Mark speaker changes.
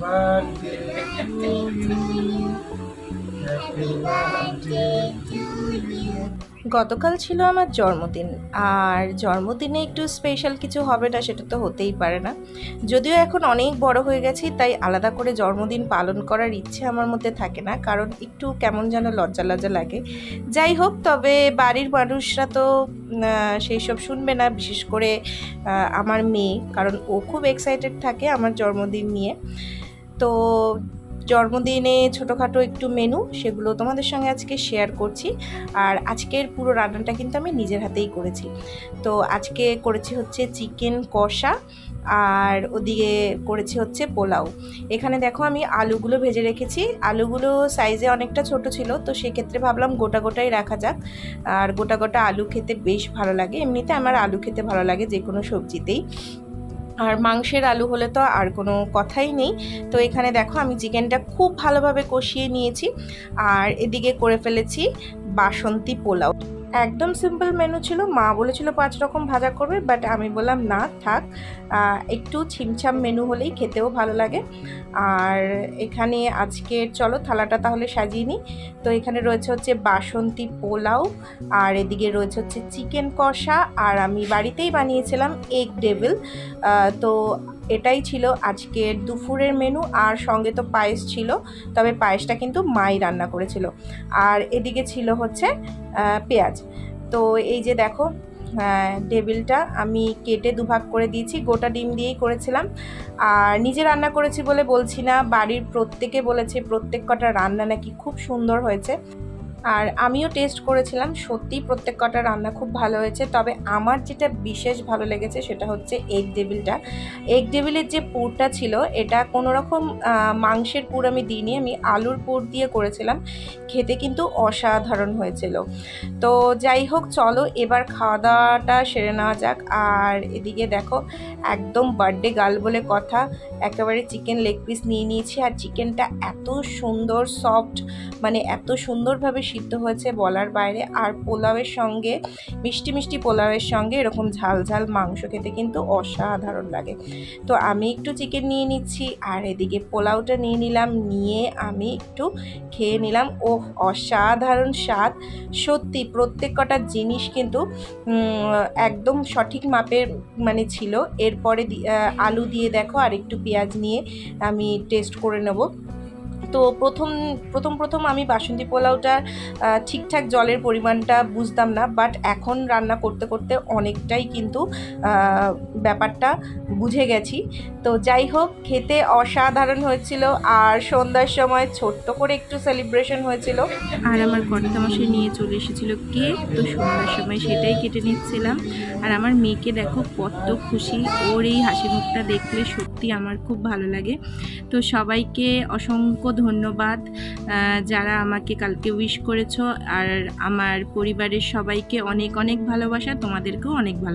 Speaker 1: birthday to you. Happy birthday to you.
Speaker 2: গতকাল ছিল আমার জন্মদিন, আর জন্মদিনে একটু স্পেশাল কিছু হবে না সেটা তো হতেই পারে না। যদিও এখন অনেক বড় হয়ে গেছি, তাই আলাদা করে জন্মদিন পালন করার ইচ্ছে আমার মধ্যে থাকে না, কারণ একটু কেমন যেন লজ্জা লজ্জা লাগে। যাই হোক, তবে বাড়ির মানুষরা তো সেই সব শুনবে না, বিশেষ করে আমার মেয়ে, কারণ ও খুব এক্সাইটেড থাকে আমার জন্মদিন নিয়ে। তো জন্মদিনে ছোটোখাটো একটু মেনু, সেগুলো তোমাদের সঙ্গে আজকে শেয়ার করছি। আর আজকের পুরো রান্নাটা কিন্তু আমি নিজের হাতেই করেছি। তো আজকে করেছি হচ্ছে চিকেন কষা, আর ওদিকে করেছি হচ্ছে পোলাও। এখানে দেখো আমি আলুগুলো ভেজে রেখেছি। আলুগুলো সাইজে অনেকটা ছোট ছিল, তো সেক্ষেত্রে ভাবলাম গোটা গোটাই রাখা যাক। আর গোটা গোটা আলু খেতে বেশ ভালো লাগে, এমনিতে আমার আলু খেতে ভালো লাগে যে কোনো সবজিতেই। আর মাংসের আলু হলে তো আর কোনো কথাই নেই। তো এখানে দেখো আমি চিকেনটা খুব ভালোভাবে কষিয়ে নিয়েছি, আর এদিকে করে ফেলেছি বাসন্তী পোলাও। একদম সিম্পল মেনু ছিল, মা বলেছিল 5 রকম ভাজা করবে, বাট আমি বললাম না থাক, একটু ছিমছাম মেনু হলেই খেতেও ভালো লাগে। আর এখানে আজকে চলো থালাটা তাহলে সাজিয়ে নিই। তো এখানে রয়েছে হচ্ছে বাসন্তী পোলাও, আর এদিকে রয়েছে হচ্ছে চিকেন কষা, আর আমি বাড়িতেই বানিয়েছিলাম এগ ডেভিল। তো এটাই ছিল আজকের দুপুরের মেনু, আর সঙ্গে তো পায়েস ছিল, তবে পায়েসটা কিন্তু মাই রান্না করেছিল। আর এদিকে ছিল হচ্ছে পেঁয়াজ। তো এই যে দেখো টেবিলটা আমি কেটে দুভাগ করে দিয়েছি, গোটা ডিম দিয়েই করেছিলাম। আর নিজে রান্না করেছি বলে বলছি না, বাড়ির প্রত্যেকে বলেছে প্রত্যেক কটা রান্না নাকি খুব সুন্দর হয়েছে। আর আমিও টেস্ট করেছিলাম, সত্যিই প্রত্যেক কটা রান্না খুব ভালো হয়েছে। তবে আমার যেটা বিশেষ ভালো লেগেছে সেটা হচ্ছে এগ ডেভিলটা। এগ ডেভিলের যে পুরটা ছিল, এটা কোনো রকম মাংসের পুর আমি দিইনি, আমি আলুর পুর দিয়ে করেছিলাম। খেতে কিন্তু অসাধারণ হয়েছিল। তো যাই হোক, চলো এবার খাওয়া দাওয়াটা সেরে নেওয়া যাক। আর এদিকে দেখো একদম বার্থডে গার্ল বলে কথা, একেবারে চিকেন লেগ পিস নিয়ে নিয়েছি। আর চিকেনটা এত সুন্দর সফট, মানে এত সুন্দরভাবে সিদ্ধ হয়েছে বলার বাইরে। আর পোলাওয়ের সঙ্গে, মিষ্টি মিষ্টি পোলাওয়ের সঙ্গে এরকম ঝাল ঝাল মাংস খেতে কিন্তু অসাধারণ লাগে। তো আমি একটু চিকেন নিয়ে নিচ্ছি, আর এদিকে পোলাওটা নিয়ে নিলাম, নিয়ে আমি একটু খেয়ে নিলাম। ওহ, অসাধারণ স্বাদ সত্যি। প্রত্যেক কটা জিনিস কিন্তু একদম সঠিক মাপের মানে ছিল। এরপরে আলু দিয়ে দেখো আর একটু পেঁয়াজ নিয়ে আমি টেস্ট করে নেব। তো প্রথম আমি বাসন্তী পোলাওটা ঠিকঠাক জলের পরিমাণটা বুঝতাম না, বাট এখন রান্না করতে করতে অনেকটাই কিন্তু ব্যাপারটা বুঝে গেছি। তো যাই হোক, খেতে অসাধারণ হয়েছিল। আর সন্ধ্যার সময় ছোট্ট করে একটু সেলিব্রেশন হয়েছিল, আর আমার কর্তামশাই নিয়ে চলে এসেছিল কেক। তো সন্ধ্যার সময় সেটাই কেটে নিচ্ছিলাম। আর আমার মেয়েকে দেখো কত খুশি, ওর এই হাসি মুখটা দেখলে সত্যি আমার খুব ভালো লাগে। তো সবাইকে অসংখ্য ধন্যবাদ যারা আমাকে কালকে উইশ করেছো। আর আমার পরিবারের সবাইকে অনেক অনেক ভালোবাসা, তোমাদেরকেও অনেক ভালো।